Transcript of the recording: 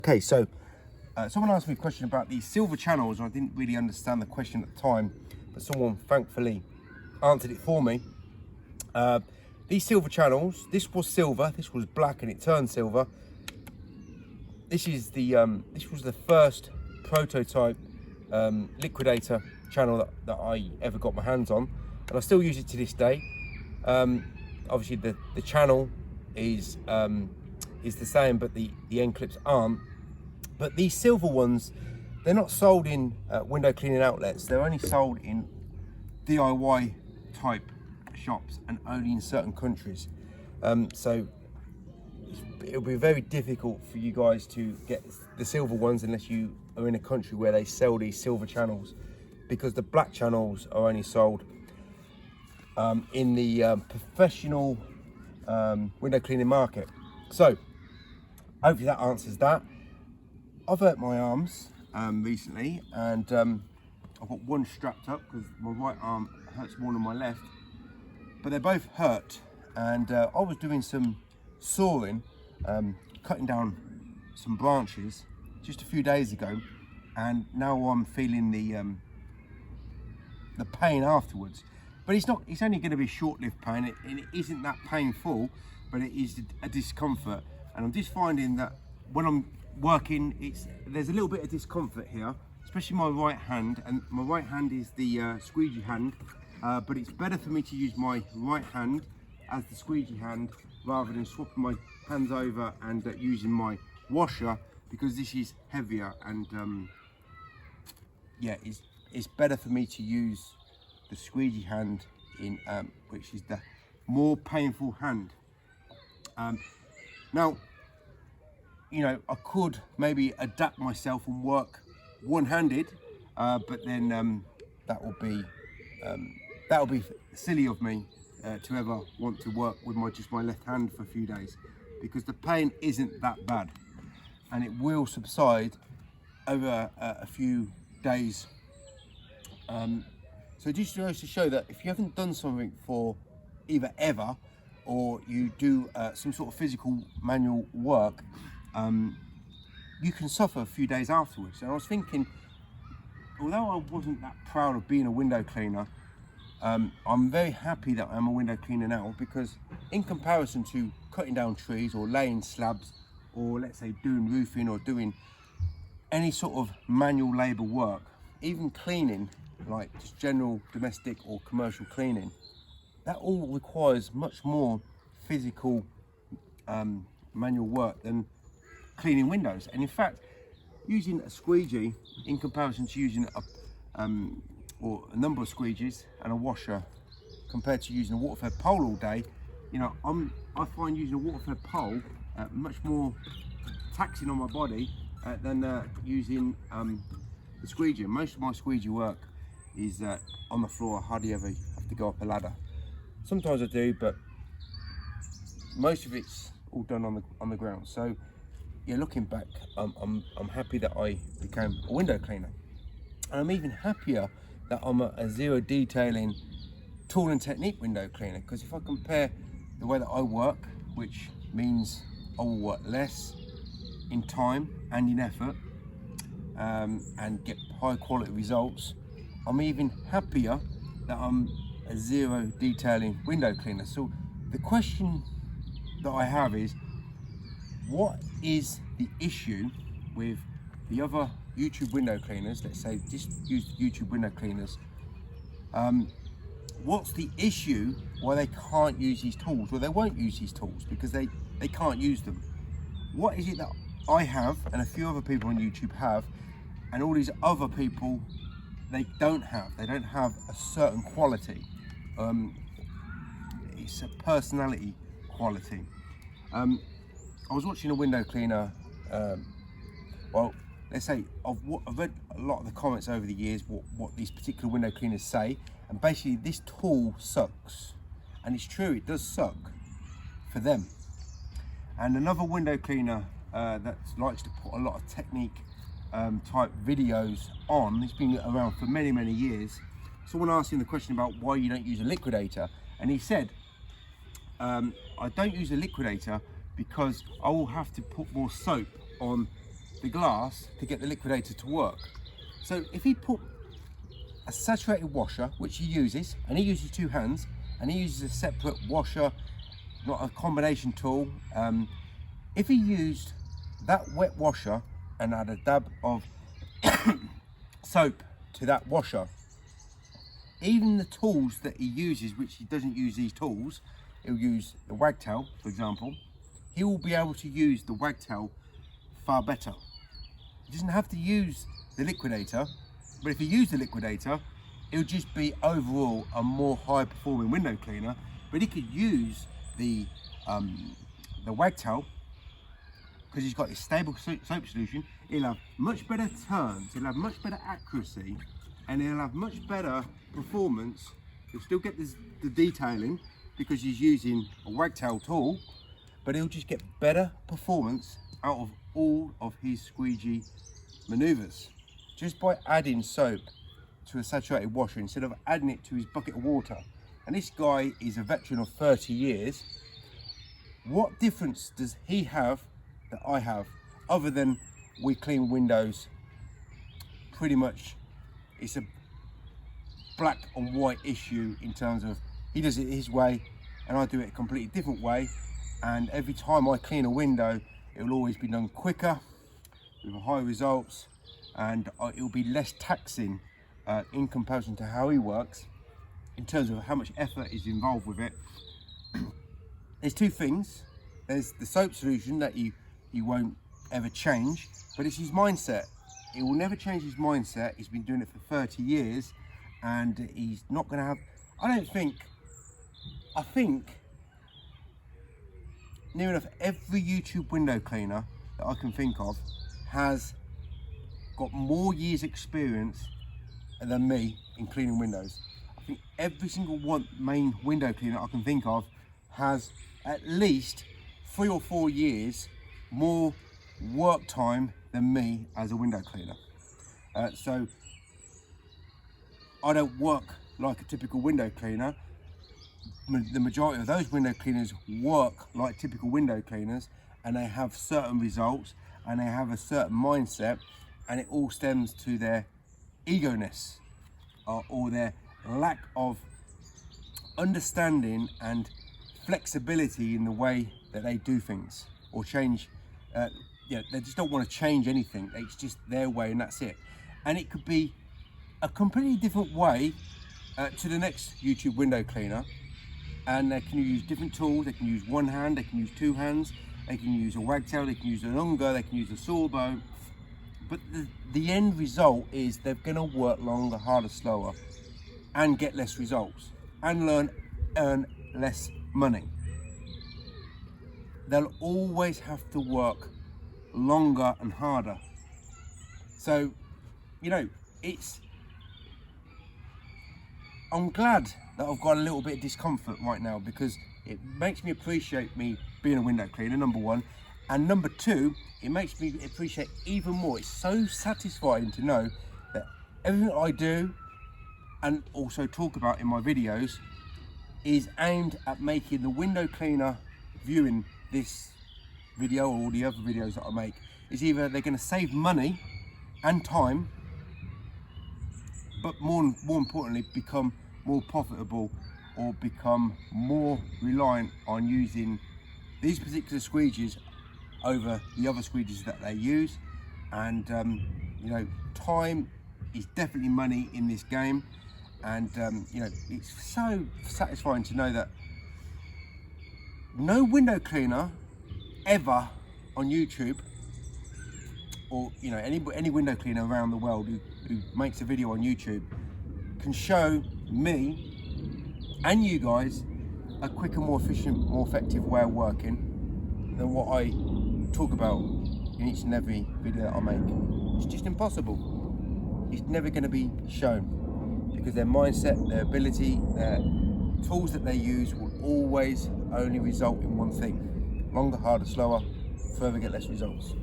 Okay, so someone asked me a question about these silver channels, and I didn't really understand the question at the time, but someone thankfully answered it for me. These silver channels, this was silver, this was black, and it turned silver. This is the this was the first prototype liquidator channel that I ever got my hands on, and I still use it to this day. Obviously, the channel is the same, but the end clips aren't. But these silver ones, they're not sold in window cleaning outlets. They're only sold in DIY type shops and only in certain countries. So it'll be very difficult for you guys to get the silver ones unless you are in a country where they sell these silver channels, because the black channels are only sold in the professional window cleaning market. So hopefully that answers that. I've hurt my arms recently, and I've got one strapped up because my right arm hurts more than my left, but they're both hurt. And I was doing some sawing, cutting down some branches just a few days ago, and now I'm feeling the pain afterwards. But it's only going to be short-lived pain, and it isn't that painful, but it is a discomfort. And I'm just finding that when I'm working, there's a little bit of discomfort here, especially my right hand, and my right hand is the squeegee hand, but it's better for me to use my right hand as the squeegee hand rather than swapping my hands over and using my washer, because this is heavier, and yeah, it's better for me to use the squeegee hand in which is the more painful hand. Now, you know, I could maybe adapt myself and work one-handed, but then that will be silly of me to ever want to work with just my left hand for a few days, because the pain isn't that bad, and it will subside over a few days. So just to show that if you haven't done something for either ever, or you do some sort of physical manual work, you can suffer a few days afterwards. And I was thinking, although I wasn't that proud of being a window cleaner, I'm very happy that I'm a window cleaner now, because in comparison to cutting down trees or laying slabs, or let's say doing roofing or doing any sort of manual labour work, even cleaning, like just general domestic or commercial cleaning, that all requires much more physical manual work than cleaning windows. And in fact, using a squeegee in comparison to using or a number of squeegees and a washer compared to using a water-fed pole all day, you know, I find using a water-fed pole much more taxing on my body than using the squeegee. Most of my squeegee work is on the floor. I hardly ever have to go up a ladder. Sometimes I do, but most of it's all done on the ground. So yeah, looking back, I'm happy that I became a window cleaner, and I'm even happier that I'm a zero detailing tool and technique window cleaner, because if I compare the way that I work, which means I will work less in time and in effort, and get high quality results, I'm even happier that I'm a zero detailing window cleaner. So the question that I have is, what is the issue with the other YouTube window cleaners? Let's say just use YouTube window cleaners. What's the issue why they can't use these tools? Well, they won't use these tools because they can't use them. What is it that I have and a few other people on YouTube have, and all these other people they don't have? They don't have a certain quality. It's a personality quality. I was watching a window cleaner, well, let's say I've read a lot of the comments over the years, what these particular window cleaners say, and basically this tool sucks. And it's true, it does suck for them. And another window cleaner that likes to put a lot of technique type videos on, it's been around for many, many years. Someone asked him the question about why you don't use a liquidator, and he said, I don't use a liquidator because I will have to put more soap on the glass to get the liquidator to work. So if he put a saturated washer, which he uses, and he uses 2 hands, and he uses a separate washer, not a combination tool. If he used that wet washer and add a dab of soap to that washer, even the tools that he uses, which he doesn't use these tools, he'll use the wagtail, for example, he will be able to use the wagtail far better. He doesn't have to use the liquidator, but if he used the liquidator, it'll just be overall a more high performing window cleaner. But he could use the wagtail, because he's got a stable soap solution. He'll have much better turns, he'll have much better accuracy, and he'll have much better performance. He'll still get the detailing because he's using a wagtail tool, but he'll just get better performance out of all of his squeegee maneuvers just by adding soap to a saturated washer instead of adding it to his bucket of water. And this guy is a veteran of 30 years. What difference does he have that I have, other than we clean windows pretty much? It's a black and white issue in terms of he does it his way and I do it a completely different way, and every time I clean a window it will always be done quicker with high results, and it will be less taxing in comparison to how he works in terms of how much effort is involved with it. There's 2 things. There's the soap solution that he won't ever change, but it's his mindset. He will never change his mindset. He's been doing it for 30 years and he's not going to have, I think near enough every YouTube window cleaner that I can think of has got more years experience than me in cleaning windows. I think every single main window cleaner I can think of has at least 3 or 4 years more work time than me as a window cleaner. So I don't work like a typical window cleaner. The majority of those window cleaners work like typical window cleaners, and they have certain results and they have a certain mindset, and it all stems to their ego-ness or their lack of understanding and flexibility in the way that they do things or change. They just don't want to change anything. It's just their way and that's it. And it could be a completely different way to the next YouTube window cleaner, and they can use different tools. They can use 1 hand, they can use 2 hands, they can use a wagtail, they can use an unga, they can use a sawbow, but the end result is they're going to work longer, harder, slower, and get less results and earn less money. They'll always have to work longer and harder. So, I'm glad that I've got a little bit of discomfort right now, because it makes me appreciate me being a window cleaner, number 1. And number 2, it makes me appreciate even more. It's so satisfying to know that everything I do and also talk about in my videos is aimed at making the window cleaner viewing this video or the other videos that I make is either they're going to save money and time, but more importantly become more profitable or become more reliant on using these particular squeegees over the other squeegees that they use. And time is definitely money in this game, and it's so satisfying to know that no window cleaner ever on YouTube, or any window cleaner around the world who makes a video on YouTube can show me and you guys a quicker, more efficient, more effective way of working than what I talk about in each and every video that I make. It's just impossible. It's never going to be shown, because their mindset, their ability, their tools that they use will always only result in one thing: longer, harder, slower, further get less results.